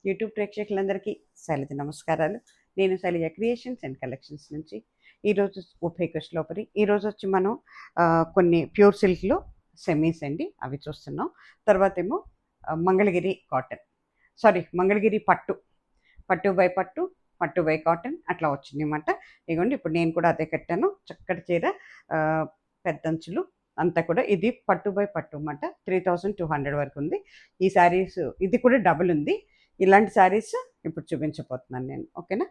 YouTube ప్రేక్షకులందరికీ శైలజ నమస్కారాలు. నేను శైలజ క్రియేషన్స్ అండ్ కలెక్షన్స్ నుంచి ఈరోజు ఉభయకృష్ణలోపరి ఈరోజు వచ్చి మనం కొన్ని ప్యూర్ సిల్క్లో సెమీస్ అండి అవి చూస్తున్నాం. తర్వాత ఏమో మంగళగిరి కాటన్, మంగళగిరి పట్టు, పట్టు బై పట్టు, పట్టు బై కాటన్ అట్లా వచ్చింది అన్నమాట. ఇదిగోండి ఇప్పుడు నేను కూడా అదే కట్టాను. చక్కటి చీర, పెద్దంచులు అంతా కూడా. ఇది పట్టు బై పట్టు అన్నమాట. 3200 వరకు ఉంది ఈ శారీస్. ఇది కూడా డబుల్ ఉంది. ఇలాంటి శారీస్ ఇప్పుడు చూపించబోతున్నాను నేను, ఓకేనా.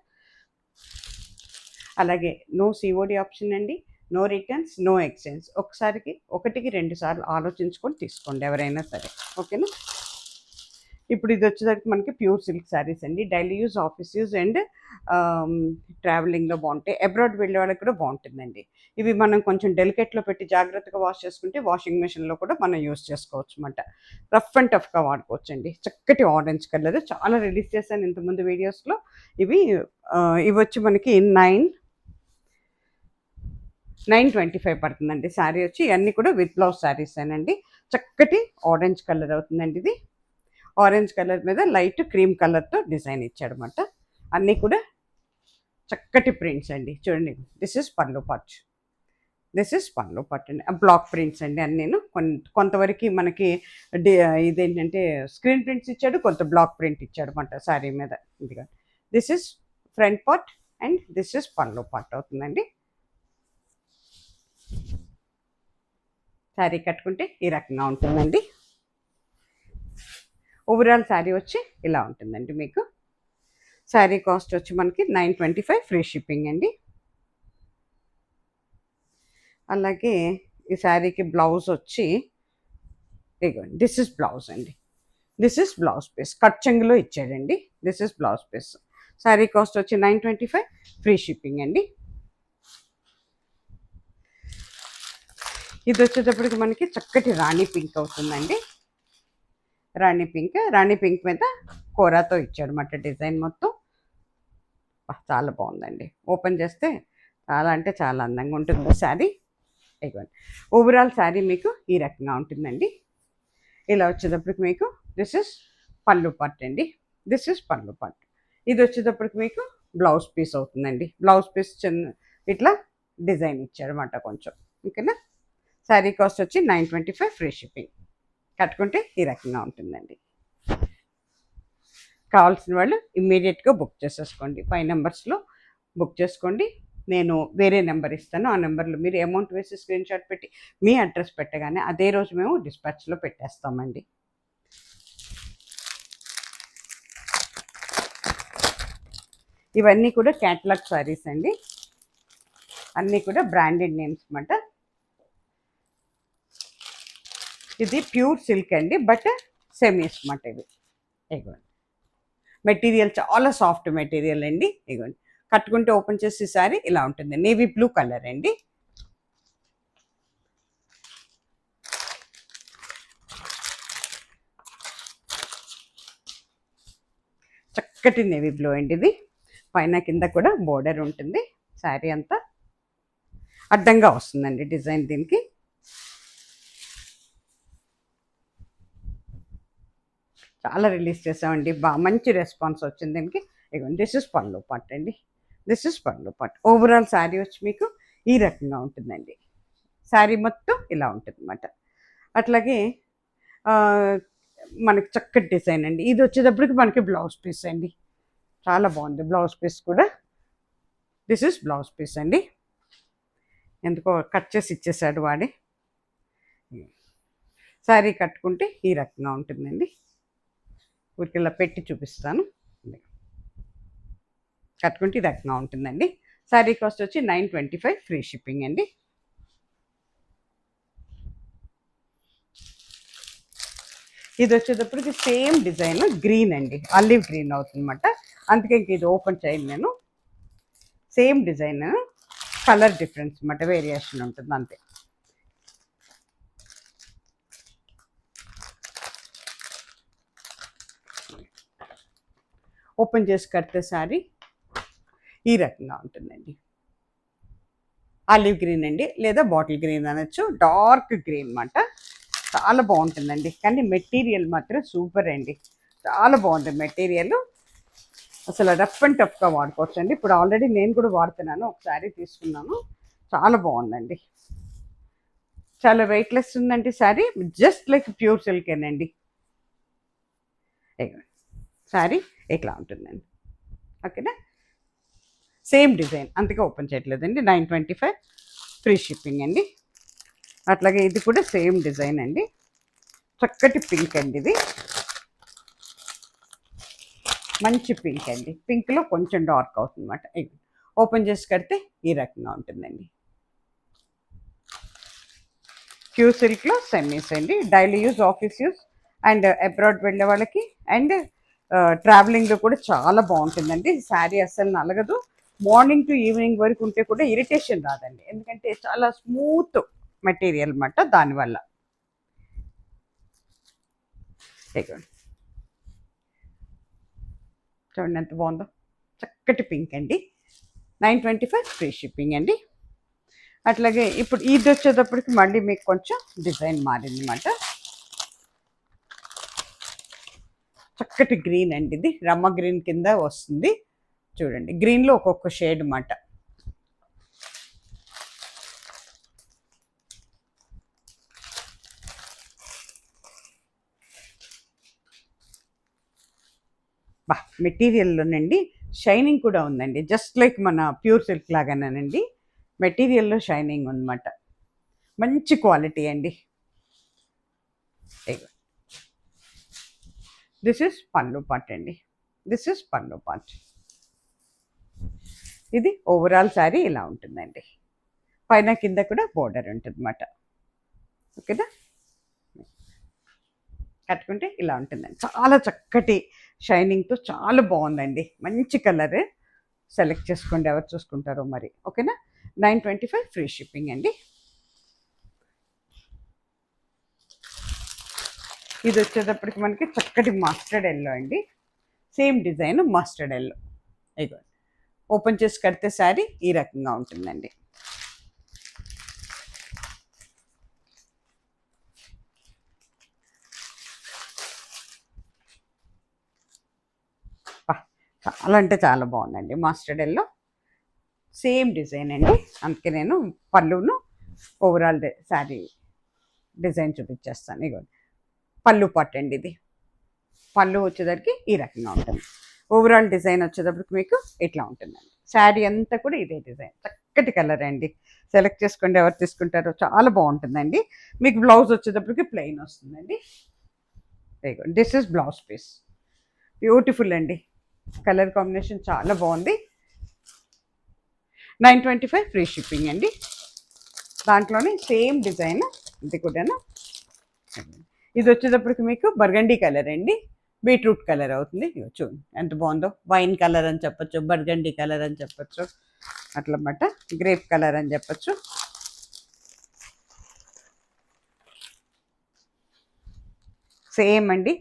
అలాగే నో సిఓడి ఆప్షన్ అండి, నో రిటర్న్స్, నో ఎక్స్చేంజ్. ఒకసారికి 1-2 సార్లు ఆలోచించుకొని తీసుకోండి ఎవరైనా సరే, ఓకేనా. ఇప్పుడు ఇది వచ్చేసరికి మనకి ప్యూర్ సిల్క్ శారీస్ అండి. Daily use, office use and ట్రావెలింగ్లో బాగుంటాయి. అబ్రాడ్ వెళ్ళే వాళ్ళకి కూడా బాగుంటుందండి. ఇవి మనం కొంచెం డెలికేట్లో పెట్టి జాగ్రత్తగా వాష్ చేసుకుంటే వాషింగ్ మెషిన్లో కూడా మనం యూజ్ చేసుకోవచ్చు అన్నమాట. రఫ్ అండ్ టఫ్గా వాడుకోవచ్చు అండి. చక్కటి ఆరెంజ్ కలర్ చాలా రిలీజ్ చేశాను ఇంతకుముందు వీడియోస్లో. ఇవి వచ్చి మనకి 925 పడుతుందండి శారీ వచ్చి. ఇవన్నీ కూడా విత్ బ్లౌజ్ శారీస్ ఏనండి. చక్కటి ఆరెంజ్ కలర్ అవుతుందండి. ఇది ఆరెంజ్ కలర్ మీద లైట్ క్రీమ్ కలర్తో డిజైన్ ఇచ్చాడనమాట. అన్నీ కూడా చక్కటి ప్రింట్స్ అండి. చూడండి, దిస్ ఇస్ పళ్ళు పట్టు, దిస్ ఇస్ పళ్ళు పట్టు అండి. బ్లాక్ ప్రింట్స్ అండి అన్నీను. కొంతవరకు మనకి ఇదేంటంటే స్క్రీన్ ప్రింట్స్ ఇచ్చాడు, కొంత బ్లాక్ ప్రింట్ ఇచ్చాడు అనమాట శారీ మీద. ఇదిగా this is front part and this is పళ్ళు పట్టు అవుతుందండి. శారీ కట్టుకుంటే ఈ రకంగా ఉంటుందండి. ఓవరాల్ శారీ వచ్చి ఇలా ఉంటుందండి మీకు. శారీ కాస్ట్ వచ్చి మనకి 925 ఫ్రీ షిప్పింగ్ అండి. అలాగే ఈ శారీకి బ్లౌజ్ వచ్చి ఇదిగోండి, దిస్ ఇస్ బ్లౌజ్ అండి. This is blouse piece cut చెంగులో ఇచ్చాడండి. This is blouse piece. Sari cost వచ్చి 925 ఫ్రీ షిప్పింగ్ అండి. ఇది వచ్చేటప్పటికి మనకి చక్కటి రాణి పింక్ అవుతుందండి. రాణి పింక్ మీద కోరాతో ఇచ్చాడు అన్నమాట డిజైన్ మొత్తం. చాలా బాగుందండి. ఓపెన్ చేస్తే చాలా అంటే చాలా అందంగా ఉంటుంది శారీ. ఇదిగోండి, ఓవరాల్ శారీ మీకు ఈ రకంగా ఉంటుందండి. ఇలా వచ్చేటప్పటికి మీకు దిస్ ఇస్ పళ్ళు పట్టు అండి. దిస్ ఇస్ పళ్ళు పట్టు. ఇది వచ్చేటప్పటికి మీకు బ్లౌజ్ పీస్ అవుతుందండి. బ్లౌజ్ పీస్ చిన్న ఇట్లా డిజైన్ ఇచ్చాడు అన్నమాట కొంచెం, ఓకేనా. శారీ కాస్ట్ వచ్చి 925 ఫ్రీ షిప్పింగ్. కట్టుకుంటే ఈ రకంగా ఉంటుందండి. కావాల్సిన వాళ్ళు ఇమ్మీడియట్గా బుక్ చేసేసుకోండి. 5 నెంబర్స్లో బుక్ చేసుకోండి. నేను వేరే నెంబర్ ఇస్తాను. ఆ నెంబర్లో మీరు అమౌంట్ వేసి స్క్రీన్ షాట్ పెట్టి మీ అడ్రస్ పెట్టగానే అదే రోజు మేము డిస్పాచ్లో పెట్టేస్తామండి. ఇవన్నీ కూడా క్యాటలాగ్ సారీస్ అండి. అన్నీ కూడా బ్రాండెడ్ నేమ్స్ అన్నమాట. ఇది ప్యూర్ సిల్క్ అండి, బట్ సెమీస్ అన్నమాట. ఇది ఇదిగోండి, మెటీరియల్ చాలా సాఫ్ట్ మెటీరియల్ అండి. ఇదిగోండి, కట్టుకుంటే ఓపెన్ చేసి సారీ ఇలా ఉంటుంది. నేవీ బ్లూ కలర్ అండి. చక్కటి నేవీ బ్లూ అండి. ఇది పైన కింద కూడా బోర్డర్ ఉంటుంది. శారీ అంతా అడ్డంగా వస్తుందండి డిజైన్. దీనికి చాలా రిలీజ్ చేసామండి. మంచి రెస్పాన్స్ వచ్చింది దీనికి. ఇదిగోండి, దిస్ ఇస్ పళ్ళు పట్టు అండి. దిస్ ఇస్ పళ్ళు పట్టు. ఓవరాల్ శారీ వచ్చి మీకు ఈ రకంగా ఉంటుందండి. శారీ మొత్తం ఇలా ఉంటుంది అన్నమాట. అట్లాగే మనకి చక్కటి డిజైన్ అండి. ఇది వచ్చేటప్పటికి మనకి బ్లౌజ్ పీస్ అండి. చాలా బాగుంది బ్లౌజ్ పీస్ కూడా. దిస్ ఇస్ బ్లౌజ్ పీస్ అండి. ఎందుకో కట్ చేసి ఇచ్చేసాడు వాడి. శారీ కట్టుకుంటే ఈ రకంగా ఉంటుందండి. ఊరికి ఇలా పెట్టి చూపిస్తాను. కట్టుకుంటే ఈ రకంగా ఉంటుందండి. శారీ కాస్ట్ వచ్చి 925 ఫ్రీ షిప్పింగ్ అండి. ఇది వచ్చేటప్పటికి సేమ్ డిజైన్ గ్రీన్ అండి, ఆలివ్ గ్రీన్ అవుతుంది అన్నమాట. అందుకే ఇంక ఇది ఓపెన్ చేయను నేను. సేమ్ డిజైన్, కలర్ డిఫరెన్స్ అన్నమాట, వేరియేషన్ ఉంటుంది అంతే. ఓపెన్ చేసి కడితే శారీ ఈ రకంగా ఉంటుందండి. ఆలివ్ గ్రీన్ అండి, లేదా బాటిల్ గ్రీన్ అనొచ్చు. డార్క్ గ్రీన్ అన్నమాట. చాలా బాగుంటుందండి. కానీ మెటీరియల్ మాత్రం సూపర్ అండి. చాలా బాగుంటుంది మెటీరియల్. అసలు రఫ్ అండ్ టఫ్గా వాడుకోవచ్చు అండి. ఇప్పుడు ఆల్రెడీ నేను కూడా వాడుతున్నాను, ఒక శారీ తీసుకున్నాను, చాలా బాగుందండి. చాలా వెయిట్లెస్ ఉందండి శారీ, జస్ట్ లైక్ ప్యూర్ సిల్కేనండి. శారీ ఇట్లా ఉంటుందండి. ఓకేనా, సేమ్ డిజైన్, అంతగా ఓపెన్ చేయట్లేదండి. 925 ఫ్రీ షిప్పింగ్ అండి. అట్లాగే ఇది కూడా సేమ్ డిజైన్ అండి, చక్కటి పింక్ అండి. ఇది మంచి పింక్ అండి, పింక్లో కొంచెం డార్క్ అవుతుంది అన్నమాట. ఓపెన్ చేసి కడితే ఈ రకంగా ఉంటుందండి. ప్యూర్ సిల్క్లో సెమీస్ అండి, daily use, office use and abroad వెళ్ళే వాళ్ళకి అండ్ ట్రావెలింగ్లో కూడా చాలా బాగుంటుందండి. శారీ అస్సలు నలగదు, మార్నింగ్ టు ఈవినింగ్ వరకు ఉంటే కూడా ఇరిటేషన్ రాదండి, ఎందుకంటే చాలా స్మూత్ మెటీరియల్ అన్నమాట. దానివల్ల చూడండి ఎంత బాగుందో, చక్కటి పింక్ అండి. 925 ఫ్రీ షిప్పింగ్ అండి. అట్లాగే ఇప్పుడు ఇది వచ్చేటప్పటికి మళ్ళీ మీకు కొంచెం డిజైన్ మారింది అన్నమాట. చక్కటి గ్రీన్ అండి, ఇది రమ్మ గ్రీన్ కింద వస్తుంది. చూడండి, గ్రీన్లో ఒక్కొక్క షేడ్ అన్నమాట. బా మెటీరియల్లోనండి షైనింగ్ కూడా ఉందండి, జస్ట్ లైక్ మన ప్యూర్ సిల్క్ లాగానేనండి. మెటీరియల్లో షైనింగ్ ఉందన్నమాట, మంచి క్వాలిటీ అండి. దిస్ ఇస్ పళ్ళు పార్ట్ అండి, దిస్ ఇస్ పళ్ళు పార్ట్. ఇది ఓవరాల్ శారీ ఇలా ఉంటుందండి, పైన కింద కూడా బోర్డర్ ఉంటుంది అన్నమాట. ఓకేనా, కట్టుకుంటే ఇలా ఉంటుందండి, చాలా చక్కటి షైనింగ్తో చాలా బాగుందండి. మంచి కలర్, సెలెక్ట్ చేసుకోండి ఎవరు చూసుకుంటారో మరి. ఓకేనా, 925 ఫ్రీ షిప్పింగ్ అండి. ఇది వచ్చేటప్పటికి మనకి చక్కటి మస్టర్డ్ ఎల్లో అండి, సేమ్ డిజైన్ మస్టర్డ్ ఎల్లో. ఇగో ఓపెన్ చేసి కడితే శారీ ఈ రకంగా ఉంటుందండి. చాలా అంటే చాలా బాగుందండి, మస్టర్డ్ ఎల్లో సేమ్ డిజైన్ అండి. అందుకే నేను పళ్ళును ఓవరాల్ శారీ డిజైన్ చూపించేస్తాను. ఇగోండి పళ్ళు పట్టండి, ఇది పళ్ళు వచ్చేసరికి ఈ రకంగా ఉంటుంది. ఓవరాల్ డిజైన్ వచ్చేటప్పటికి మీకు ఇట్లా ఉంటుందండి. శారీ అంతా కూడా ఇదే డిజైన్, చక్కటి కలర్ అండి. సెలెక్ట్ చేసుకోండి ఎవరు తీసుకుంటారో, చాలా బాగుంటుందండి. మీకు బ్లౌజ్ వచ్చేటప్పటికి ప్లెయిన్ వస్తుందండి. This is blouse piece, beautiful అండి, కలర్ కాంబినేషన్ చాలా బాగుంది. 925 ఫ్రీ షిప్పింగ్ అండి. దాంట్లోనే సేమ్ డిజైన్ ఇది కూడాను. ఇది వచ్చేటప్పటికి మీకు బర్గండీ కలర్ అండి, బీట్రూట్ కలర్ అవుతుంది. చూడండి ఎంత బాగుందో, వైన్ కలర్ అని చెప్పచ్చు, బర్గండీ కలర్ అని చెప్పచ్చు, అట్లన్నమాట, గ్రేప్ కలర్ అని చెప్పచ్చు. సేమ్ అండి,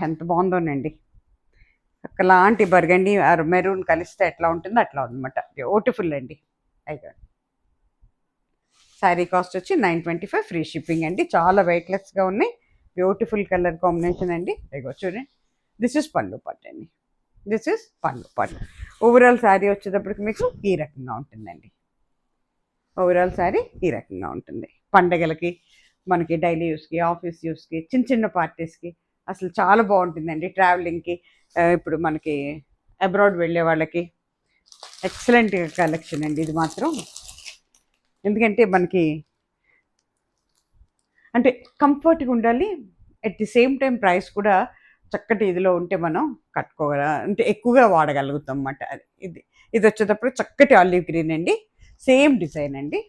ఎంత బాగుందోనండి, ఒకలాంటి బర్గండీ ఆర్ మెరూన్ కలిస్తే ఎట్లా ఉంటుందో అట్లా ఉందన్నమాట, బ్యూటిఫుల్ అండి. అయితే శారీ కాస్ట్ వచ్చి 925 ఫ్రీ షిప్పింగ్ అండి. చాలా వెయిట్లెస్గా ఉన్నాయి, బ్యూటిఫుల్ కలర్ కాంబినేషన్ అండి. ఇగో చూడండి, దిస్ ఇస్ పళ్ళు పట్టు అండి, దిస్ ఇస్ పళ్ళు పట్టు. ఓవరాల్ శారీ వచ్చేటప్పటికి మీకు ఈ రకంగా ఉంటుందండి. ఓవరాల్ శారీ ఈ రకంగా ఉంటుంది. పండగలకి, మనకి డైలీ యూస్కి, ఆఫీస్ యూస్కి, చిన్న చిన్న పార్టీస్కి అసలు చాలా బాగుంటుందండి. ట్రావెలింగ్కి, ఇప్పుడు మనకి అబ్రాడ్ వెళ్ళే వాళ్ళకి ఎక్సలెంట్ కలెక్షన్ అండి ఇది మాత్రం. ఎందుకంటే మనకి అంటే కంఫర్ట్గా ఉండాలి, at the same time price కూడా చక్కటి ఇదిలో ఉంటే మనం కట్టుకోగల, అంటే ఎక్కువగా వాడగలుగుతాం అన్నమాట. ఇది ఇది వచ్చేటప్పుడు చక్కటి ఆలివ్ గ్రీన్ అండి, సేమ్ డిజైన్ అండి.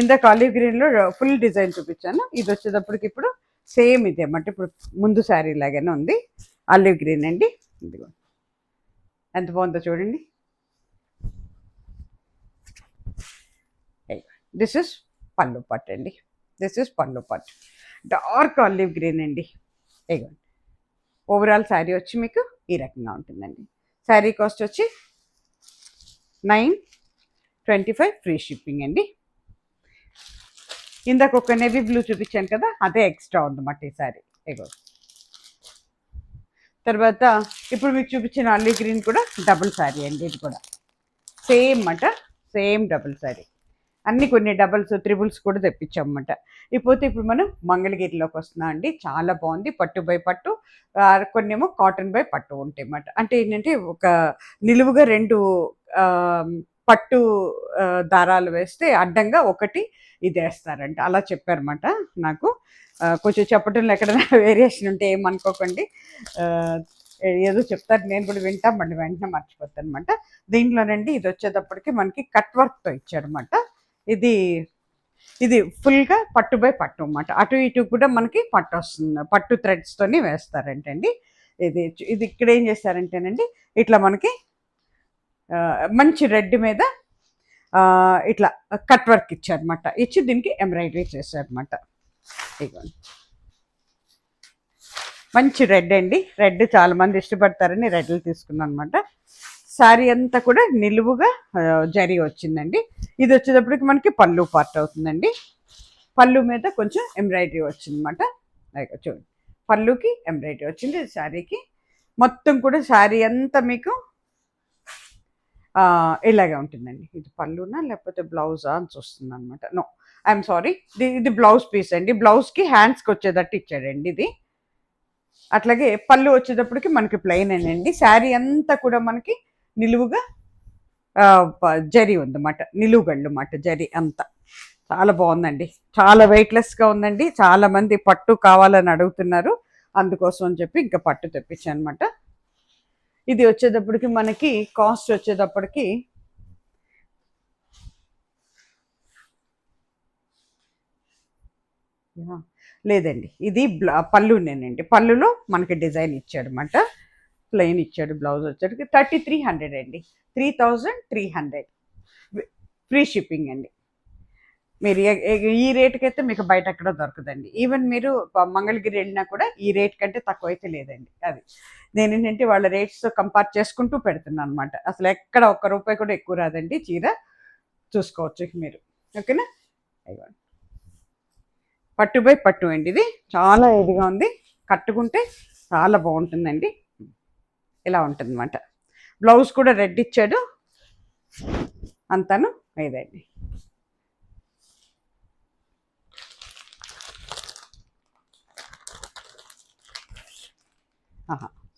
ఇందాక ఆలివ్ గ్రీన్లో ఫుల్ డిజైన్ చూపించాను, ఇది వచ్చేటప్పటికి ఇప్పుడు సేమ్ ఇదే అన్నమాట. ఇప్పుడు ముందు శారీ లాగానే ఉంది, ఆలివ్ గ్రీన్ అండి. ఇదిగో ఎంత బాగుందో చూడండి. దిస్ ఇస్ పళ్ళు పట్టు అండి, దిస్ ఇస్ పళ్ళు పట్టు, డార్క్ ఆలివ్ గ్రీన్ అండి. ఇదిగోండి ఓవరాల్ శారీ వచ్చి మీకు ఈ రకంగా ఉంటుందండి. శారీ కాస్ట్ వచ్చి 925 ఫ్రీ షిప్పింగ్ అండి. ఇందాక ఒక నేవీ బ్లూ చూపించాను కదా, అదే ఎక్స్ట్రా ఉందన్నమాట ఈ శారీ. ఇగో తర్వాత ఇప్పుడు మీకు చూపించిన ఆలీ గ్రీన్ కూడా డబుల్ శారీ అండి. ఇది కూడా సేమ్ అన్నమాట, సేమ్ డబుల్ శారీ. అన్ని కొన్ని డబల్స్ త్రిబుల్స్ కూడా తెప్పించామన్నమాట. ఇప్పుడు మనం మంగళగిరిలోకి వస్తున్నాం అండి. చాలా బాగుంది. పట్టు బై పట్టు, కొన్నేమో కాటన్ బై పట్టు ఉంటాయి అన్నమాట. అంటే ఏంటంటే ఒక నిలువుగా రెండు పట్టు దారాలు వేస్తే అడ్డంగా ఒకటి ఇది వేస్తారంట. అలా చెప్పారన్నమాట నాకు. కొంచెం చెప్పడంలో ఎక్కడైనా వేరియేషన్ ఉంటే ఏమనుకోకండి. ఏదో చెప్తారు, నేను కూడా వింటాం, మళ్ళీ వెంటనే మర్చిపోతాను అనమాట. దీంట్లోనండి ఇది వచ్చేటప్పటికి మనకి కట్ వర్క్తో ఇచ్చారన్నమాట. ఇది ఇది ఫుల్గా పట్టు బై పట్టు అన్నమాట. అటు ఇటు కూడా మనకి పట్టు వస్తుంది, పట్టు థ్రెడ్స్తోని వేస్తారంటండి. ఇది ఇది ఇక్కడ ఏం చేస్తారంటేనండి, ఇట్లా మనకి మంచి రెడ్ మీద ఇట్లా కట్ వర్క్ ఇచ్చారన్నమాట. ఇచ్చి దీనికి ఎంబ్రాయిడరీ చేశారన్నమాట. ఇదిగోండి, మంచి రెడ్ అండి. రెడ్ చాలా మంది ఇష్టపడతారని రెడ్లు తీసుకున్నాను అనమాట. శారీ అంతా కూడా నిలువుగా జరీ వచ్చిందండి. ఇది వచ్చేటప్పటికి మనకి పళ్ళు పార్ట్ అవుతుందండి. పళ్ళు మీద కొంచెం ఎంబ్రాయిడరీ వచ్చిందన్నమాట. చూడండి, పళ్ళుకి ఎంబ్రాయిడరీ వచ్చింది. శారీకి మొత్తం కూడా శారీ అంతా మీకు ఇలాగే ఉంటుందండి. ఇది పళ్ళునా లేకపోతే బ్లౌజా అని చూస్తుంది అనమాట. నో, ఐఎమ్ సారీ, ఇది బ్లౌజ్ పీస్ అండి. బ్లౌజ్కి హ్యాండ్స్కి వచ్చేటట్టు ఇచ్చాడండి ఇది. అట్లాగే పళ్ళు వచ్చేటప్పటికి మనకి ప్లెయిన్ అండి. శారీ అంతా కూడా మనకి నిలువుగా జరీ ఉందన్నమాట, నిలువుగళ్ళు అన్నమాట జరీ అంతా. చాలా బాగుందండి, చాలా వెయిట్లెస్గా ఉందండి. చాలా మంది పట్టు కావాలని అడుగుతున్నారు, అందుకోసం అని చెప్పి ఇంకా పట్టు తెప్పించాను అనమాట. ఇది వచ్చేటప్పటికి మనకి కాస్ట్ వచ్చేటప్పటికి లేదండి, ఇది పళ్ళునేనండి. పళ్ళులో మనకి డిజైన్ ఇచ్చాడు అనమాట, ప్లెయిన్ ఇచ్చాడు. బ్లౌజ్ వచ్చేటికి 3300 అండి, 3300 ఫ్రీ షిప్పింగ్ అండి. మీరు ఈ రేటుకి అయితే మీకు బయట ఎక్కడో దొరకదండి. ఈవెన్ మీరు మంగళగిరి వెళ్ళినా కూడా ఈ రేట్ కంటే తక్కువ అయితే లేదండి. అది నేను ఏంటంటే వాళ్ళ రేట్స్తో కంపేర్ చేసుకుంటూ పెడుతున్నాను అనమాట. అసలు ఎక్కడ ₹1 కూడా ఎక్కువ రాదండి. చీర చూసుకోవచ్చు మీరు, ఓకేనా. ఇవ్వండి, పట్టు బై పట్టు అండి. ఇది చాలా ఇదిగా ఉంది, కట్టుకుంటే చాలా బాగుంటుందండి. ఇలా ఉంటుంది అన్నమాట. బ్లౌజ్ కూడా రెడ్ ఇచ్చాడు అంతాను. ఇదండి,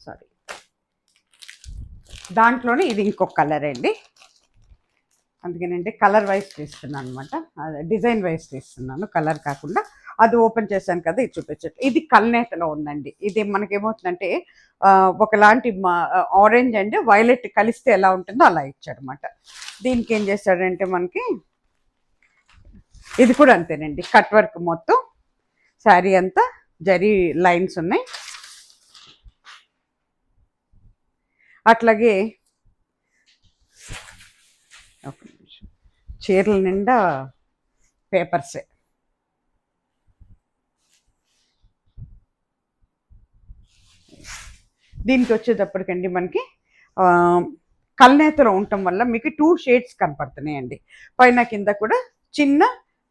సారీ, దాంట్లోనే ఇది ఇంకొక కలర్ అండి. అందుకేనండి కలర్ వైజ్ తీస్తున్నాను అనమాట, డిజైన్ వైజ్ తీస్తున్నాను, కలర్ కాకుండా. అది ఓపెన్ చేశాను కదా, ఇది చూపించట్లేదు. ఇది కల్నేతలో ఉందండి. ఇది మనకేమవుతుందంటే ఒకలాంటి ఆరెంజ్ అండ్ వైలెట్ కలిస్తే ఎలా ఉంటుందో అలా ఇచ్చాడనమాట. దీనికి ఏం చేశాడంటే మనకి ఇది కూడా అంతేనండి, కట్ వర్క్ మొత్తం శారీ అంతా జరీ లైన్స్ ఉన్నాయి. అట్లాగే చీరల నిండా పేపర్సే. దీనికి వచ్చేటప్పటికండి మనకి కల్నేతలో ఉండటం వల్ల మీకు 2 షేడ్స్ కనపడుతున్నాయండి. పైన కింద కూడా చిన్న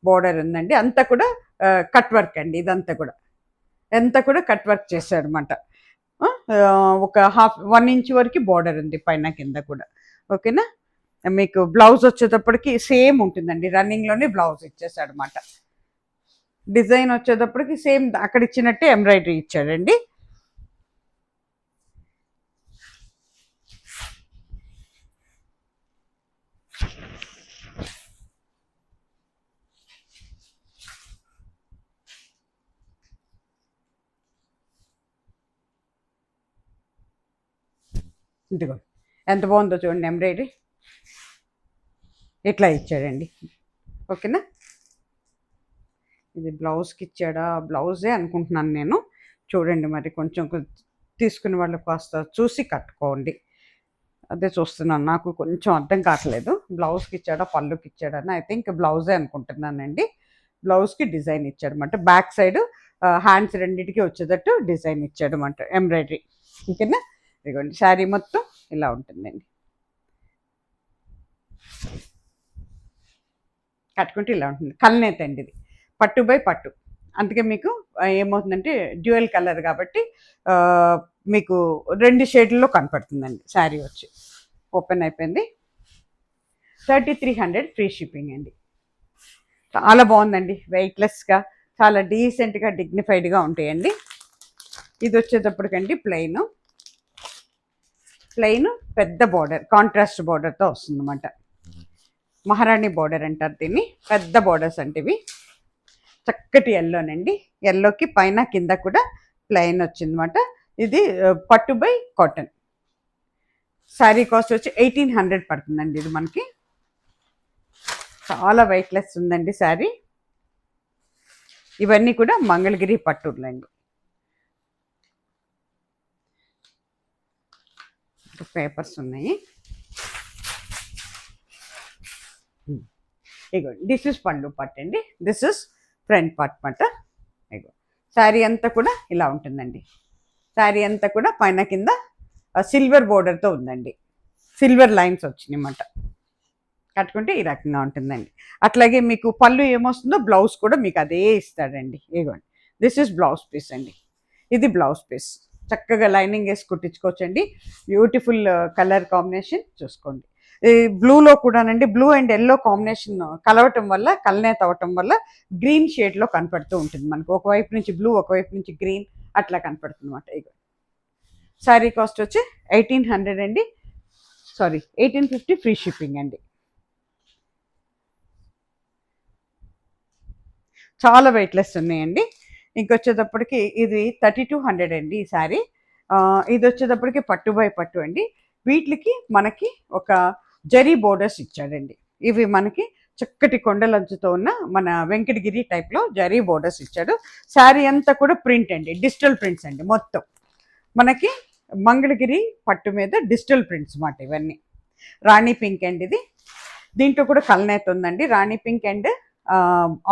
బోర్డర్ ఉందండి. అంతా కూడా కట్ వర్క్ అండి. ఇదంతా కూడా అంతా కూడా కట్ వర్క్ చేశారనమాట. ఒక 1 ఇంచ్ వరకు బోర్డర్ ఉంది పైన కింద కూడా, ఓకేనా. మీకు బ్లౌజ్ వచ్చేటప్పటికి సేమ్ ఉంటుందండి, రన్నింగ్లోనే బ్లౌజ్ ఇచ్చేసాడు అనమాట. డిజైన్ వచ్చేటప్పటికి సేమ్ అక్కడ ఇచ్చినట్టే ఎంబ్రాయిడరీ ఇచ్చాడండి. ఇదిగో ఎంత బాగుందో చూడండి, ఎంబ్రాయిడరీ ఇట్లా ఇచ్చాడండి, ఓకేనా. ఇది బ్లౌజ్కి ఇచ్చాడా, బ్లౌజే అనుకుంటున్నాను నేను. చూడండి మరి, కొంచెం తీసుకునే వాళ్ళు కాస్త చూసి కట్టుకోండి. అదే చూస్తున్నాను, నాకు కొంచెం అర్థం కావట్లేదు. బ్లౌజ్కి ఇచ్చాడా పళ్ళుకి ఇచ్చాడని. ఐ థింక్ బ్లౌజే అనుకుంటున్నానండి. బ్లౌజ్కి డిజైన్ ఇచ్చాడు అనమాట. బ్యాక్ సైడ్ హ్యాండ్స్ రెండింటికి వచ్చేటట్టు డిజైన్ ఇచ్చాడు అనమాట, ఎంబ్రాయిడరీ, ఓకేనా. ఇదిగోండి, శారీ మొత్తం ఇలా ఉంటుందండి. కట్టుకుంటే ఇలా ఉంటుంది. కల్నేత అండి ఇది, పట్టు బై పట్టు. అందుకే మీకు ఏమవుతుందంటే డ్యూయల్ కలర్ కాబట్టి మీకు 2 షేడ్లలో కనపడుతుందండి శారీ వచ్చి. ఓపెన్ అయిపోయింది. 3300 ఫ్రీ షిప్పింగ్ అండి. చాలా బాగుందండి, వెయిట్లెస్గా, చాలా డీసెంట్గా డిగ్నిఫైడ్గా ఉంటాయండి. ఇది వచ్చేటప్పటికండి ప్లెయిన్ పెద్ద బార్డర్, కాంట్రాస్ట్ బార్డర్తో వస్తుంది అన్నమాట. మహారాణి బార్డర్ అంటారు దీన్ని. పెద్ద బార్డర్స్ అంటే ఇవి. చక్కటి ఎల్లోనండి, ఎల్లోకి పైన కింద కూడా ప్లెయిన్ వచ్చిందన్నమాట. ఇది పట్టు బై కాటన్. శారీ కాస్ట్ వచ్చి 1800 పడుతుందండి. ఇది మనకి చాలా వెయిట్లెస్ ఉందండి శారీ. ఇవన్నీ కూడా మంగళగిరి పట్టులండి. పేపర్స్ ఉన్నాయి. ఇగో దిస్ ఇస్ పళ్ళు పట్టు అండి. దిస్ ఇస్ ఫ్రంట్ పార్ట్ మాట. ఇగో శారీ అంతా కూడా ఇలా ఉంటుందండి. శారీ అంతా కూడా పైన కింద సిల్వర్ బోర్డర్తో ఉందండి. సిల్వర్ లైన్స్ వచ్చినాయన్నమాట. కట్టుకుంటే ఈ రకంగా ఉంటుందండి. అట్లాగే మీకు పళ్ళు ఏమొస్తుందో బ్లౌజ్ కూడా మీకు అదే ఇస్తాడండి. ఇగోండి దిస్ ఇస్ బ్లౌజ్ పీస్ అండి. ఇది బ్లౌజ్ పీస్. చక్కగా లైనింగ్ వేసి కుట్టించుకోవచ్చండి. బ్యూటిఫుల్ కలర్ కాంబినేషన్ చూసుకోండి. ఈ బ్లూలో కూడానండి, బ్లూ అండ్ ఎల్లో కాంబినేషన్ కలవటం వల్ల, కలనేత అవ్వటం వల్ల గ్రీన్ షేడ్లో కనపడుతూ ఉంటుంది మనకు. ఒకవైపు నుంచి బ్లూ, ఒకవైపు నుంచి గ్రీన్ అట్లా కనపడుతుంది అనమాట. ఇగో శారీ కాస్ట్ వచ్చి 1800 అండి. సారీ 1850 ఫ్రీ షిప్పింగ్ అండి. చాలా వెయిట్లెస్ ఉన్నాయండి. ఇంకొచ్చేటప్పటికి ఇది 3200 అండి ఈ శారీ. ఇది వచ్చేటప్పటికి పట్టు బై పట్టు అండి. వీటికి మనకి ఒక జరీ బోర్డర్స్ ఇచ్చాడండి. ఇవి మనకి చక్కటి కొండలంచుతో ఉన్న మన వెంకటగిరి టైప్లో జరీ బోర్డర్స్ ఇచ్చాడు. శారీ అంతా కూడా ప్రింట్ అండి, డిజిటల్ ప్రింట్స్ అండి. మొత్తం మనకి మంగళగిరి పట్టు మీద డిజిటల్ ప్రింట్స్ మాట ఇవన్నీ. రాణి పింక్ అండి ఇది. దీంట్లో కూడా కలనేత ఉందండి. రాణి పింక్ అండ్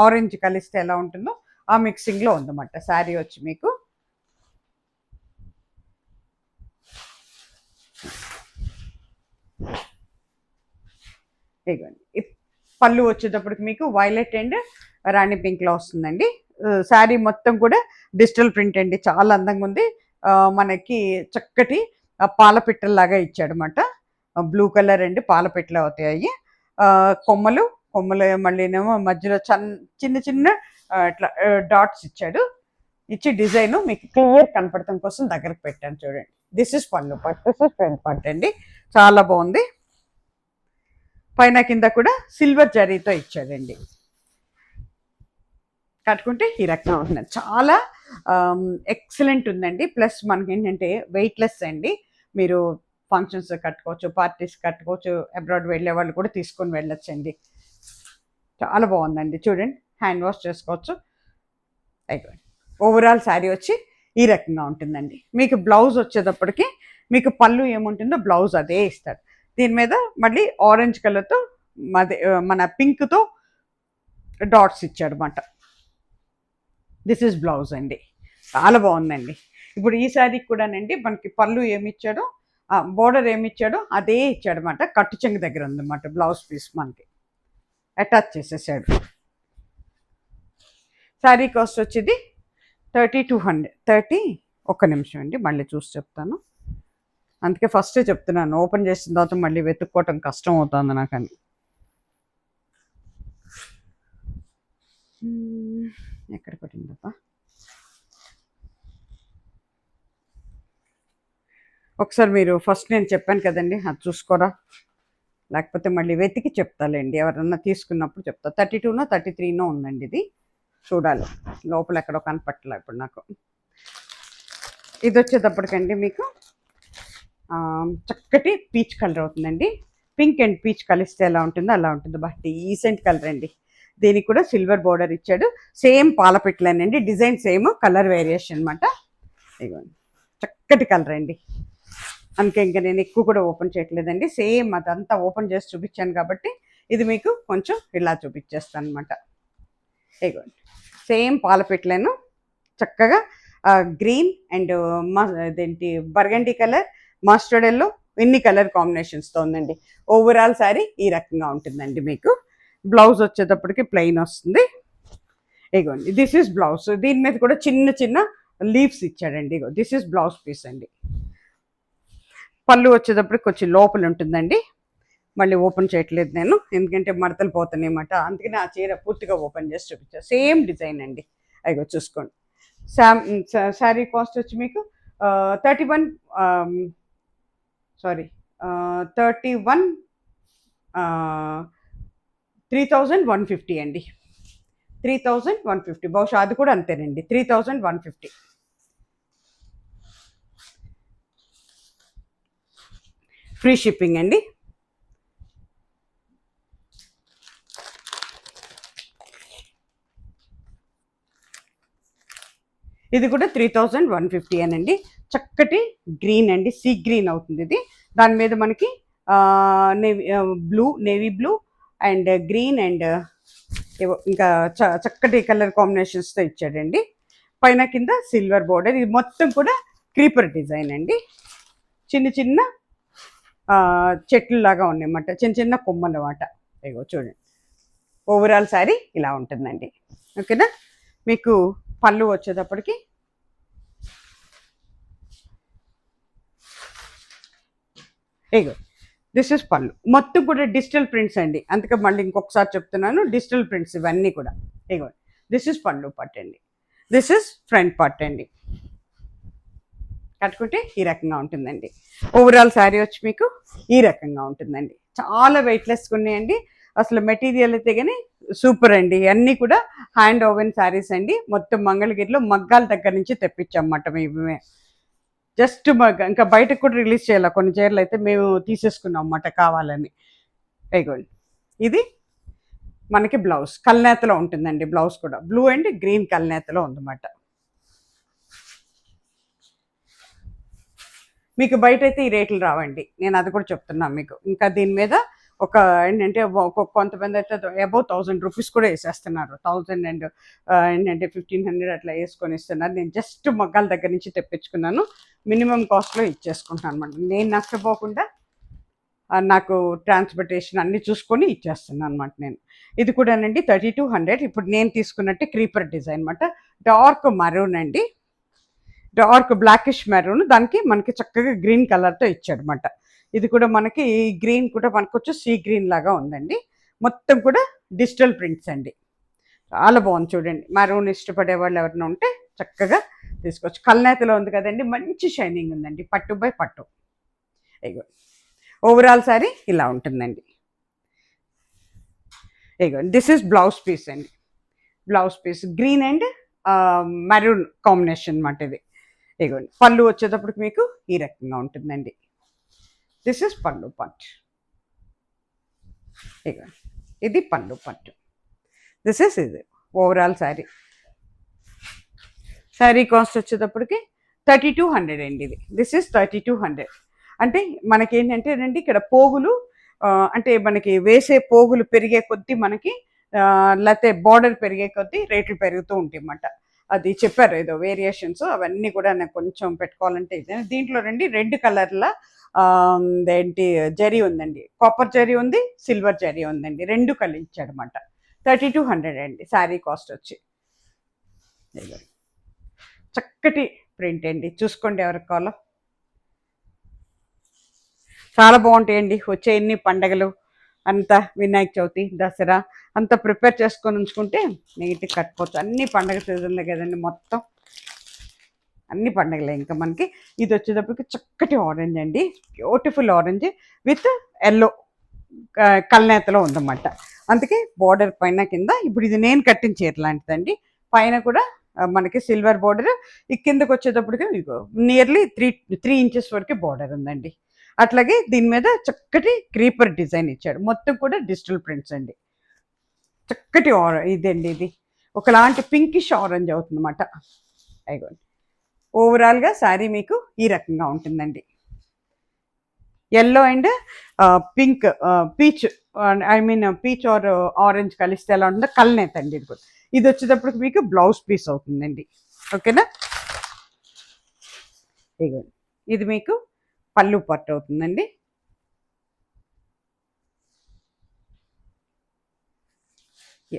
ఆరెంజ్ కలిస్తే ఎలా ఉంటుందో ఆ మిక్సింగ్లో ఉందన్నమాట శారీ వచ్చి మీకు. ఇదిగోండి పళ్ళు వచ్చేటప్పటికి మీకు వైలెట్ అండ్ రాణి పింక్లో వస్తుందండి. శారీ మొత్తం కూడా డిజిటల్ ప్రింట్ అండి. చాలా అందంగా ఉంది. మనకి చక్కటి పాలపిట్టల్లాగా ఇచ్చాడనమాట. బ్లూ కలర్ అండి, పాలపిట్టలు అవుతాయి. కొమ్మలు మళ్ళీనేమో మధ్యలో చిన్న చిన్న ఇట్లా డాట్స్ ఇచ్చాడు. ఇచ్చి డిజైన్ మీకు క్లియర్ కనపడటం కోసం దగ్గరకు పెట్టాను చూడండి. దిస్ ఇస్ పళ్ళు part, this is front part అండి. చాలా బాగుంది. పైన కింద కూడా సిల్వర్ జరీతో ఇచ్చాడండి. కట్టుకుంటే ఈ రకంగా ఉంటుంది. చాలా ఎక్సలెంట్ ఉందండి. ప్లస్ మనకి ఏంటంటే వెయిట్లెస్ అండి. మీరు ఫంక్షన్స్ కట్టుకోవచ్చు, పార్టీస్ కట్టుకోవచ్చు, అబ్రాడ్ వెళ్ళే వాళ్ళు కూడా తీసుకొని వెళ్ళొచ్చండి. చాలా బాగుందండి. చూడండి, హ్యాండ్ వాష్ చేసుకోవచ్చు. అయిపోయింది. ఓవరాల్ శారీ వచ్చి ఈ రకంగా ఉంటుందండి. మీకు బ్లౌజ్ వచ్చేటప్పటికి మీకు పళ్ళు ఏముంటుందో బ్లౌజ్ అదే ఇస్తాడు. దీని మీద మళ్ళీ ఆరెంజ్ కలర్తో మన పింక్తో డాట్స్ ఇచ్చాడు అన్నమాట. దిస్ ఈజ్ బ్లౌజ్ అండి. చాలా బాగుందండి. ఇప్పుడు ఈ శారీకి కూడానండి మనకి పళ్ళు ఏమిచ్చాడో, బోర్డర్ ఏమిచ్చాడో అదే ఇచ్చాడు అనమాట. కట్టు చెంగు దగ్గర ఉందన్నమాట బ్లౌజ్ పీస్ మనకి అటాచ్ చేసేసాడు. శారీ కాస్ట్ వచ్చేది 3200. ఒక్క నిమిషం అండి, మళ్ళీ చూసి చెప్తాను. అందుకే ఫస్టే చెప్తున్నాను, ఓపెన్ చేసిన తర్వాత మళ్ళీ వెతుక్కోవటం కష్టం అవుతుంది నాకని. ఎక్కడ పడిందప్ప? ఒకసారి మీరు ఫస్ట్ నేను చెప్పాను కదండి, అది చూసుకోరా, లేకపోతే మళ్ళీ వెతికి చెప్తాలేండి. ఎవరన్నా తీసుకున్నప్పుడు చెప్తా. 32నో 33నో ఉందండి. ఇది చూడాలి, లోపల ఎక్కడో కనపట్టలే ఇప్పుడు నాకు. ఇది వచ్చేటప్పటికండి మీకు చక్కటి పీచ్ కలర్ అవుతుందండి. పింక్ అండ్ పీచ్ కలిస్తే ఎలా ఉంటుందో అలా ఉంటుంది. బట్ డీసెంట్ కలర్ అండి. దీనికి కూడా సిల్వర్ బోర్డర్ ఇచ్చాడు. సేమ్ పాలపెట్లేనండి, డిజైన్ సేమ్, కలర్ వేరియేషన్ అనమాట. ఇదిగోండి, చక్కటి కలర్ అండి. అందుకే ఇంకా నేను ఎక్కువ కూడా ఓపెన్ చేయట్లేదండి. సేమ్ అదంతా ఓపెన్ చేసి చూపించాను కాబట్టి ఇది మీకు కొంచెం ఇలా చూపించేస్తాను అనమాట. ఇదిగోండి, సేమ్ పాలపెట్లేను, చక్కగా గ్రీన్ అండ్ అదేంటి బర్గండీ కలర్, మస్టర్డ్ ఎల్లో, ఇన్ని కలర్ కాంబినేషన్స్తో ఉందండి. ఓవరాల్ శారీ ఈ రకంగా ఉంటుందండి. మీకు బ్లౌజ్ వచ్చేటప్పటికి ప్లెయిన్ వస్తుంది. ఇగోండి దిస్ ఇస్ బ్లౌజ్. దీని మీద కూడా చిన్న చిన్న లీవ్స్ ఇచ్చాడండి. ఇగో దిస్ ఇస్ బ్లౌజ్ పీస్ అండి. పళ్ళు వచ్చేటప్పటికి కొంచెం లోపల ఉంటుందండి. మళ్ళీ ఓపెన్ చేయట్లేదు నేను, ఎందుకంటే మడతలు పోతున్నాయి అన్నమాట. అందుకని ఆ చీర పూర్తిగా ఓపెన్ చేసి చూపించాను. సేమ్ డిజైన్ అండి. అయ్యో చూసుకోండి. శారీ కాస్ట్ వచ్చి మీకు 31 సారీ 31 3150 అండి. 3150. బహుశా అది కూడా అంతేనండి. 3150. ఫ్రీ షిప్పింగ్ అండి. ఇది కూడా 3150 అనండి. చక్కటి గ్రీన్ అండి, సీ గ్రీన్ అవుతుంది ఇది. దాని మీద మనకి navy blue and green and ఇంకా చక్కటి కలర్ కాంబినేషన్స్తో ఇచ్చాడండి. పైన కింద సిల్వర్ బోర్డర్. ఇది మొత్తం కూడా క్రీపర్ డిజైన్ అండి. చిన్న చిన్న చెట్లు లాగా ఉన్నాయన్నమాట, చిన్న చిన్న కొమ్మలు అన్నమాట. ఇగో చూడండి, ఓవరాల్ శారీ ఇలా ఉంటుందండి. ఓకేనా. మీకు పళ్ళు వచ్చేటప్పటికి ఇగో దిస్ ఇస్ పళ్ళు. మొత్తం కూడా డిజిటల్ ప్రింట్స్ అండి. అందుకే మళ్ళీ ఇంకొకసారి చెప్తున్నాను, డిజిటల్ ప్రింట్స్ ఇవన్నీ కూడా. ఇగో దిస్ ఇస్ పళ్ళు పార్ట్ అండి. దిస్ ఇస్ ఫ్రంట్ పార్ట్ అండి. కట్టుకుంటే ఈ రకంగా ఉంటుందండి. ఓవరాల్ శారీ వచ్చి మీకు ఈ రకంగా ఉంటుందండి. చాలా వెయిట్లెస్గా ఉన్నాయండి. అసలు మెటీరియల్ అయితే కానీ సూపర్ అండి. అన్నీ కూడా హ్యాండ్ ఓవెన్ శారీస్ అండి. మొత్తం మంగళగిరిలో మగ్గాల దగ్గర నుంచి తెప్పించామన్నమాట మేము. జస్ట్ ఇంకా బయటకు కూడా రిలీజ్ చేయాలి. కొన్ని చీరలు అయితే మేము తీసేసుకున్నాం అన్నమాట కావాలని. అయిగోండి, ఇది మనకి బ్లౌజ్ కల్నేతలో ఉంటుందండి. బ్లౌజ్ కూడా బ్లూ అండ్ గ్రీన్ కల్నేతలో ఉందన్నమాట. మీకు బయట అయితే ఈ రేట్లు రావండి, నేను అది కూడా చెప్తున్నాను మీకు. ఇంకా దీని మీద ఒక ఏంటంటే కొంతమంది అయితే అబౌవ్ 1000 రూపీస్ కూడా వేసేస్తున్నారు. 1000 అండ్ ఏంటంటే 1500 అట్లా వేసుకొని ఇస్తున్నారు. నేను జస్ట్ మగ్గాల దగ్గర నుంచి తెప్పించుకున్నాను. మినిమం కాస్ట్లో ఇచ్చేసుకుంటాను అనమాట. నేను నష్టపోకుండా నాకు ట్రాన్స్పోర్టేషన్ అన్నీ చూసుకొని ఇచ్చేస్తున్నాను అనమాట నేను. ఇది కూడానండి 3200. ఇప్పుడు నేను తీసుకున్నట్టు క్రీపర్ డిజైన్ అనమాట. డార్క్ మరూన్ అండి, డార్క్ బ్లాకిష్ మెరూన్. దానికి మనకి చక్కగా గ్రీన్ కలర్తో ఇచ్చాడనమాట. ఇది కూడా మనకి గ్రీన్ కూడా మనకు వచ్చి సీ గ్రీన్ లాగా ఉందండి. మొత్తం కూడా డిజిటల్ ప్రింట్స్ అండి. చాలా బాగుంది చూడండి. మెరూన్ ఇష్టపడే వాళ్ళు ఎవరైనా ఉంటే చక్కగా తీసుకోవచ్చు. కల్నేతలో ఉంది కదండి, మంచి షైనింగ్ ఉందండి. పట్టు బై పట్టు. ఇగో ఓవరాల్ సారీ ఇలా ఉంటుందండి. ఇగో దిస్ ఇస్ బ్లౌజ్ పీస్ అండి. Blouse piece green and maroon combination అన్నమాట ఇది. ఇగోండి పళ్ళు వచ్చేటప్పటికి మీకు ఈ రకంగా ఉంటుందండి. దిస్ ఇస్ పళ్ళు పట్టు. ఇక ఇది పళ్ళు పట్టు. దిస్ ఇస్ ఇది ఓవరాల్ శారీ. శారీ కాస్ట్ వచ్చేటప్పటికి 3200 అండి ఇది. This is 3200. అంటే మనకేంటంటే అండి ఇక్కడ పోగులు అంటే మనకి వేసే పోగులు పెరిగే కొద్దీ మనకి లేకపోతే బార్డర్ పెరిగే కొద్దీ రేట్లు పెరుగుతూ ఉంటాయి అన్నమాట. అది చెప్పారు ఏదో వేరియేషన్స్, అవన్నీ కూడా నాకు కొంచెం పెట్టుకోవాలంటే ఇది. దీంట్లో రండి రెడ్ కలర్ల ఏంటి జరీ ఉందండి, కాపర్ జరీ ఉంది, సిల్వర్ జరీ ఉందండి, రెండు కలిసి ఇచ్చాడనమాట. 3200 అండి శారీ కాస్ట్ వచ్చి. చక్కటి ప్రింట్ అండి, చూసుకోండి ఎవరికి కావాలో. చాలా బాగుంటాయండి. వచ్చే ఎన్ని పండగలు అంతా వినాయక చవితి, దసరా అంతా ప్రిపేర్ చేసుకొని ఉంచుకుంటే నీట్గా కట్టుకోవచ్చు. అన్ని పండగ సీజన్లే కదండి, మొత్తం అన్ని పండగలే. ఇంకా మనకి ఇది వచ్చేటప్పటికి చక్కటి ఆరెంజ్ అండి, బ్యూటిఫుల్ ఆరెంజ్ విత్ ఎల్లో కల్నేతలో ఉందన్నమాట. అందుకే బార్డర్ పైన కింద ఇప్పుడు ఇది నేను కట్టిన చీర లాంటిదండి. పైన కూడా మనకి సిల్వర్ బార్డర్, ఈ కిందకి వచ్చేటప్పటికి నియర్లీ 3 ఇంచెస్ వరకు బార్డర్ ఉందండి. అట్లాగే దీని మీద చక్కటి క్రీపర్ డిజైన్ ఇచ్చాడు. మొత్తం కూడా డిజిటల్ ప్రింట్స్ అండి. చక్కటి ఇదండి, ఇది ఒకలాంటి పింకిష్ ఆరెంజ్ అవుతుంది అన్నమాట. అయిగోండి ఓవరాల్గా శారీ మీకు ఈ రకంగా ఉంటుందండి. Yellow and pink peach, I mean peach or orange కలిస్తే ఎలా ఉంటుందో కల్నేత అండి. ఇది కూడా ఇది వచ్చేటప్పటికి మీకు బ్లౌజ్ పీస్ అవుతుందండి. ఓకేనా. ఇదిగోండి ఇది మీకు పళ్ళు పట్టు అవుతుందండి.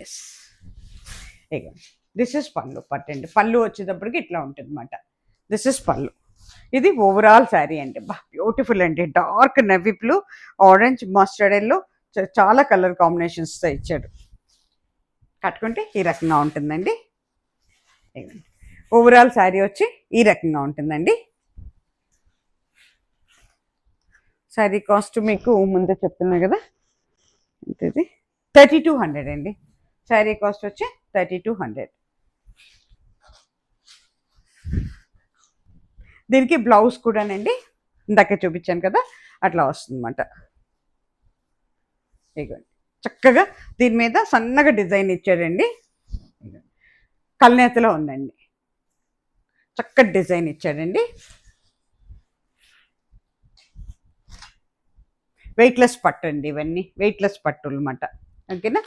ఎస్ ఇదిగోండి దిస్ ఇస్ పళ్ళు పట్టండి. పళ్ళు వచ్చేటప్పటికి ఇట్లా ఉంటుంది అనమాట. దిస్ ఇస్ పళ్ళు. ఇది ఓవరాల్ శారీ అండి. బా బ్యూటిఫుల్ అండి. Dark navy blue, orange, mustard yellow, చాలా కలర్ కాంబినేషన్స్తో ఇచ్చాడు. కట్టుకుంటే ఈ రకంగా ఉంటుందండి. ఓవరాల్ శారీ వచ్చి ఈ రకంగా ఉంటుందండి. శారీ కాస్ట్ మీకు ముందే చెప్తున్నా కదా, ఇది 3200 అండి. శారీ కాస్ట్ వచ్చి 3200. దీనికి బ్లౌజ్ కూడానండి ఇందాక చూపించాను కదా, అట్లా వస్తుందన్నమాట. ఇదిగోండి చక్కగా దీని మీద సన్నగా డిజైన్ ఇచ్చాడండి. కల్నేతలో ఉందండి, చక్కటి డిజైన్ ఇచ్చాడండి. వెయిట్లెస్ పట్టు అండి, ఇవన్నీ వెయిట్లెస్ పట్టు అనమాట. ఓకేనా.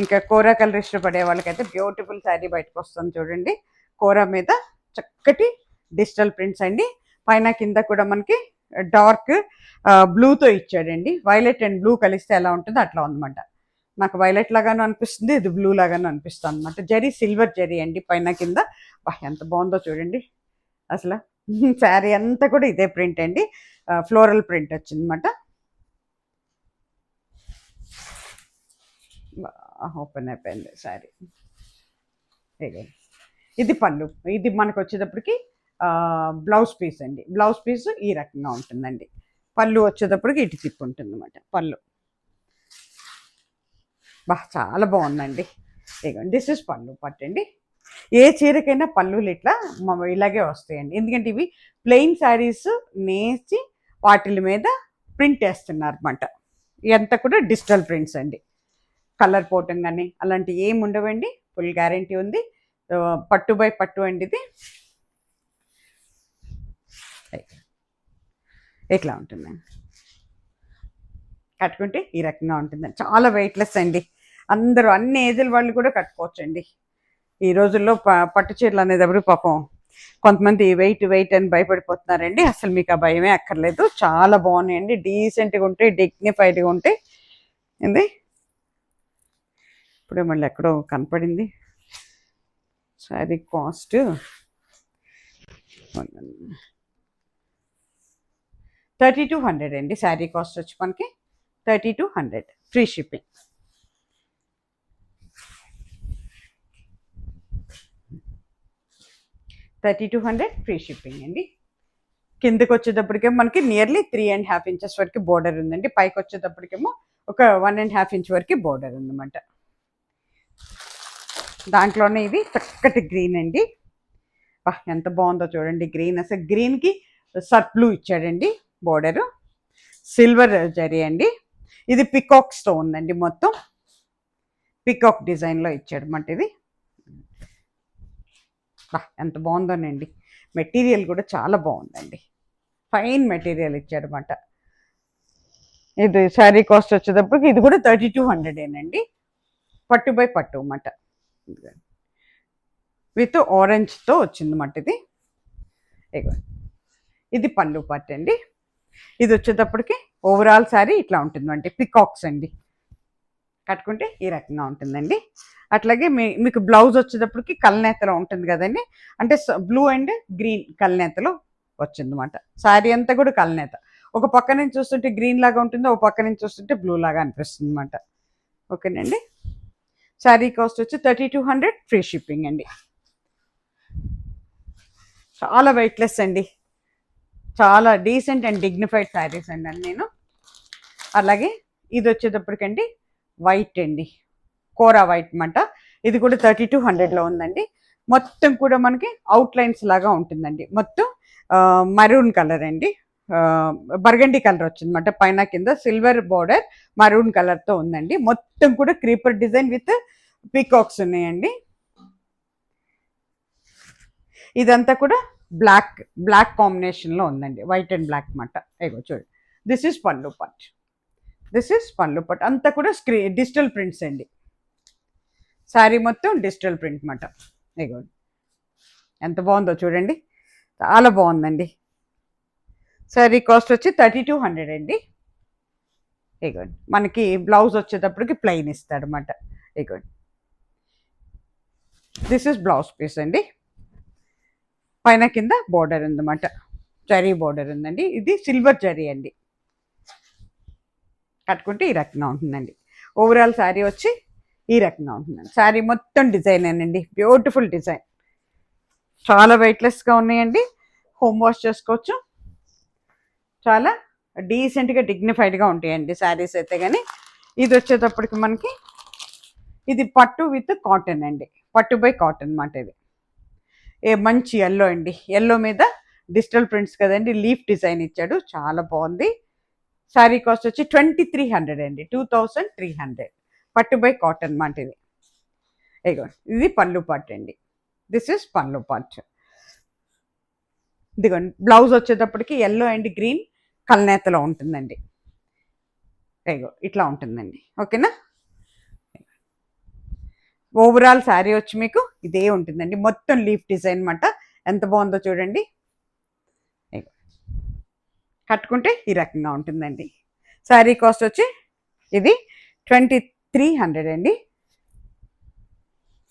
ఇంకా కోరా కలర్ ఇష్టపడే వాళ్ళకైతే బ్యూటిఫుల్ శారీ బయటకు వస్తుంది చూడండి. కోరా మీద చక్కటి డిజిటల్ ప్రింట్స్ అండి. పైన కింద కూడా మనకి డార్క్ బ్లూతో ఇచ్చాడండి. వైలెట్ అండ్ బ్లూ కలిస్తే ఎలా ఉంటుందో అట్లా ఉందన్నమాట. నాకు వైలెట్ లాగాను అనిపిస్తుంది, ఇది బ్లూ లాగాను అనిపిస్తుంది అనమాట. జరీ సిల్వర్ జరీ అండి పైన కింద. ఎంత బాగుందో చూడండి అసలు. శారీ అంతా కూడా ఇదే ప్రింట్ అండి, ఫ్లోరల్ ప్రింట్ వచ్చిందన్నమాట. ఓపెన్ అయిపోయింది శారీ. ఇది పళ్ళు. ఇది మనకు వచ్చేటప్పటికి బ్లౌజ్ పీస్ అండి. బ్లౌజ్ పీస్ ఈ రకంగా ఉంటుందండి. పళ్ళు వచ్చేటప్పటికి ఇటు తిప్పి ఉంటుంది అనమాట పళ్ళు. చాలా బాగుందండి. దిస్ ఇస్ పళ్ళు పట్టండి. ఏ చీరకైనా పళ్ళులు ఇట్లా ఇలాగే వస్తాయండి. ఎందుకంటే ఇవి ప్లెయిన్ శారీస్ నేసి వాటి మీద ప్రింట్ వేస్తున్నారు అనమాట. ఇదంతా కూడా డిజిటల్ ప్రింట్స్ అండి. కలర్ పోవటం కానీ అలాంటి ఏమి ఉండవండి. ఫుల్ గ్యారంటీ ఉంది. పట్టు బై పట్టు అండి. ఇది ఇట్లా ఉంటుందండి. కట్టుకుంటే ఈ రకంగా ఉంటుందండి. చాలా వెయిట్లెస్ అండి. అందరూ అన్ని ఏజ్ల వాళ్ళు కూడా కట్టుకోవచ్చండి. ఈ రోజుల్లో పట్టు చీరలు అనేటప్పుడు పాపం కొంతమంది వెయిట్ అని భయపడిపోతున్నారండి. అసలు మీకు ఆ భయమే అక్కర్లేదు. చాలా బాగున్నాయండి. డీసెంట్గా ఉంటాయి, డిగ్నిఫైడ్గా ఉంటాయి. ఏంది ఇప్పుడే మళ్ళీ ఎక్కడో కనపడింది. శారీ కాస్ట్ 3200 అండి. శారీ కాస్ట్ వచ్చి మనకి 3200, ఫ్రీ షిప్పింగ్. $3200 ఫ్రీ షిప్పింగ్ అండి. కిందకి వచ్చేటప్పటికేమో మనకి నియర్లీ 3.5 ఇంచెస్ వరకు బోర్డర్ ఉందండి. పైకి వచ్చేటప్పటికేమో ఒక 1.5 ఇంచ్ వరకు బోర్డర్ ఉందన్నమాట. దాంట్లోనే ఇది చక్కటి గ్రీన్ అండి. ఎంత బాగుందో చూడండి గ్రీన్. అసలు గ్రీన్కి సర్ప్ బ్లూ ఇచ్చాడండి బోర్డరు. సిల్వర్ జరీ అండి. ఇది పికాక్స్తో ఉందండి, మొత్తం పికాక్ డిజైన్లో ఇచ్చాడు అన్నమాట. ఇది ఎంత బాగుందోనండి. మెటీరియల్ కూడా చాలా బాగుందండి. ఫైన్ మెటీరియల్ ఇచ్చాడు అన్నమాట. ఇది శారీ కాస్ట్ వచ్చేటప్పటికి ఇది కూడా 3200 పట్టు బై పట్టు అన్నమాట. విత్ ఆరెంజ్తో వచ్చిందన్నమాట. ఇది పళ్ళు పార్ట్ అండి. ఇది వచ్చేటప్పటికి ఓవరాల్ శారీ ఇట్లా ఉంటుందండి. పికాక్స్ అండి. కట్టుకుంటే ఈ రకంగా ఉంటుందండి. అట్లాగే మీకు బ్లౌజ్ వచ్చేటప్పటికి కల్నేతలో ఉంటుంది కదండి. అంటే బ్లూ అండ్ గ్రీన్ కల్నేతలో వచ్చిందన్నమాట. శారీ అంతా కూడా కల్నేత. ఒక పక్క నుంచి చూస్తుంటే గ్రీన్ లాగా ఉంటుంది, ఒక పక్క నుంచి చూస్తుంటే బ్లూ లాగా అనిపిస్తుంది అనమాట. ఓకేనండి. శారీ కాస్ట్ వచ్చి 3200, ఫ్రీ షిప్పింగ్ అండి. చాలా వెయిట్లెస్ అండి. చాలా డీసెంట్ అండ్ డిగ్నిఫైడ్ శారీస్ అండి నేను. అలాగే ఇది వచ్చేటప్పటికండి వైట్ అండి, కోరా వైట్ అన్నమాట. ఇది కూడా 3200లో ఉందండి. మొత్తం కూడా మనకి అవుట్లైన్స్ లాగా ఉంటుందండి. మొత్తం మరూన్ కలర్ అండి, బర్గండీ కలర్ వచ్చిందన్నమాట. పైన కింద సిల్వర్ బోర్డర్ మరూన్ కలర్తో ఉందండి. మొత్తం కూడా క్రీపర్ డిజైన్ విత్ పీకాక్స్ ఉన్నాయండి. ఇదంతా కూడా బ్లాక్ కాంబినేషన్లో ఉందండి. వైట్ అండ్ బ్లాక్ అన్నమాట. ఇగో చూడండి, దిస్ ఈజ్ పళ్ళు పార్ట్. అంతా కూడా డిజిటల్ ప్రింట్స్ అండి. శారీ మొత్తం డిజిటల్ ప్రింట్ అన్నమాట. ఇగో ఎంత బాగుందో చూడండి, చాలా బాగుందండి. శారీ కాస్ట్ వచ్చి 3200 అండి. ఇగోండి మనకి బ్లౌజ్ వచ్చేటప్పటికి ప్లెయిన్ ఇస్తాడు అన్నమాట. ఇగోండి దిస్ ఇస్ బ్లౌజ్ పీస్ అండి. పైన కింద బోర్డర్ ఉందన్నమాట, జరీ బోర్డర్ ఉందండి. ఇది సిల్వర్ జరీ అండి. కట్టుకుంటే ఈ రకంగా ఉంటుందండి. ఓవరాల్ శారీ వచ్చి ఈ రకంగా ఉంటుందండి. శారీ మొత్తం డిజైన్ అండి, బ్యూటిఫుల్ డిజైన్. చాలా వెయిట్లెస్గా ఉన్నాయండి. హోమ్ వాష్ చేసుకోవచ్చు. చాలా డీసెంట్గా డిగ్నిఫైడ్గా ఉంటాయండి శారీస్ అయితే. కానీ ఇది వచ్చేటప్పటికి మనకి ఇది పట్టు విత్ కాటన్ అండి, పట్టు బై కాటన్ అన్నమాట. ఇది మంచి ఎల్లో అండి, ఎల్లో మీద డిజిటల్ ప్రింట్స్ కదండి, లీఫ్ డిజైన్ ఇచ్చాడు, చాలా బాగుంది. శారీ కాస్ట్ వచ్చి 2300 అండి, 2300. పట్టు బై కాటన్ అన్నమాట ఇది. ఇగో ఇది పళ్ళు పార్ట్ అండి, దిస్ ఇస్ పళ్ళు పార్ట్. ఇదిగోండి బ్లౌజ్ వచ్చేటప్పటికి ఎల్లో అండ్ గ్రీన్ కల్నేతలో ఉంటుందండి. ఇగో ఇట్లా ఉంటుందండి. ఓకేనా. ఓవరాల్ శారీ వచ్చి మీకు ఇదే ఉంటుందండి, మొత్తం లీఫ్ డిజైన్ అన్నమాట. ఎంత బాగుందో చూడండి. కట్టుకుంటే ఈ రకంగా ఉంటుందండి. శారీ కాస్ట్ వచ్చి ఇది 2300 అండి,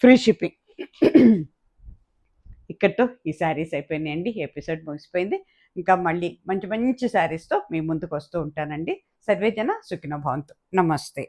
ఫ్రీ షిప్పింగ్. ఇక్కడితో ఈ శారీస్ అయిపోయినాయండి, ఎపిసోడ్ ముగిసిపోయింది. ఇంకా మళ్ళీ మంచి మంచి శారీస్తో మీ ముందుకు వస్తూ ఉంటానండి. సర్వేజన సుఖినో భవంతు. నమస్తే.